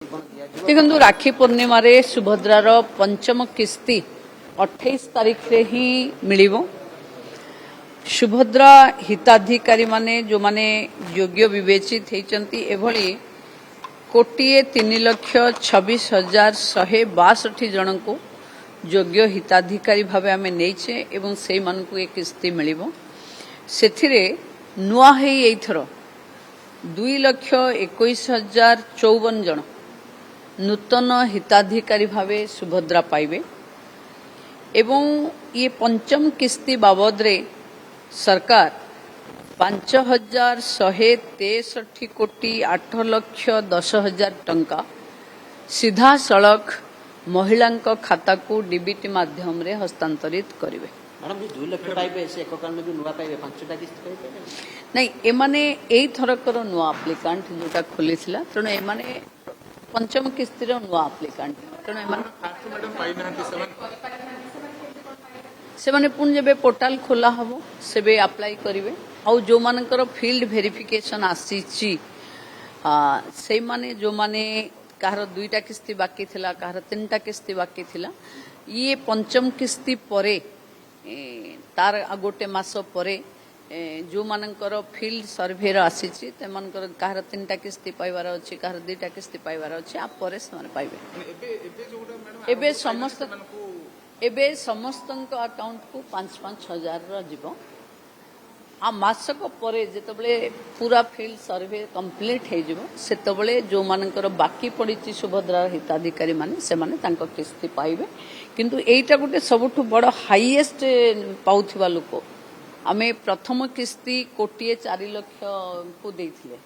देखो राखी पूर्णिमा सुभद्रार पंचम किस्ती 28 तारीख रे ही मिलिबो। सुभद्रा हिताधिकारी माने जो माने योग्य विवेचित होती एभली 1,03,26,162 जन को योग्य हिताधिकारी भावे आमे नेइछे एवं सेई मानकु एक किस्ती मिलिबो। सेथिरे नुआ हेई एथर 2,21,054 जन नूतन हिताधिकारी भावे सुभद्रा पाइबे एवं ये पंचम किस्ती बाबद रे सरकार 5,163 कोटी 8,10,000 टंका सीधा सड़क महिला खाता को डीबीटी माध्यम रे हस्तांतरित करिवे। मैडम 2 लाख पाइबे से एक काल में जो नुआ पाइबे 5टा किस्त पाइबे नहीं एमाने एई थरकर नुआ एप्लिकेंट जोटा खोलिथिला तणे एमाने पंचम किस्तीर नुआ एप्लिकेंट तणे एमाने से माने पुन जेबे पोर्टल खोला हबो सेबे अप्लाई करिवे आ जो मानकर फील्ड वेरिफिकेशन आसीची से माने जो माने कहार 2टा किस्ती बाकी थिला कहार 3टा किस्ती बाकी थिला ये पंचम किस्ती परे तार गोटे मास परे जो मानकर फील्ड सर्वे आसीची ते मानकर कहार 3टा किस्ती पाइबार अछि कहार 2टा किस्ती पाइबार अछि आ परे से माने पाइबे। एबे समस्त अकाउंट को 5-5 हजार जीवो आ मासक परे जेतबले पूरा फील्ड सर्वे कंप्लीट हे जीवो सेतबले जो मानकर बाकी पड़ी सुभद्रा हिताधिकारी माने से माने तांको किस्ती पाइबे। किंतु एइटा गोटे सबुठु बड़ हाईएस्ट पाउथिबा लोक आमे प्रथम किस्ती 1,04,00,000 को देथिले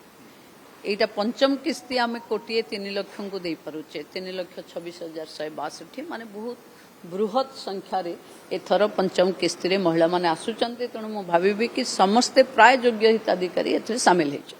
एइटा पंचम किस्ती आमे 1,03,00,000 को दे पारुचे 3,26,162 माने बहुत बृहत संख्यार एथर पंचम किस्ती रे महिला माने आसुचंते तेणु मु भाविबी कि समस्ते प्राय योग्य हिताधिकारी एथरे शामिल हेछ।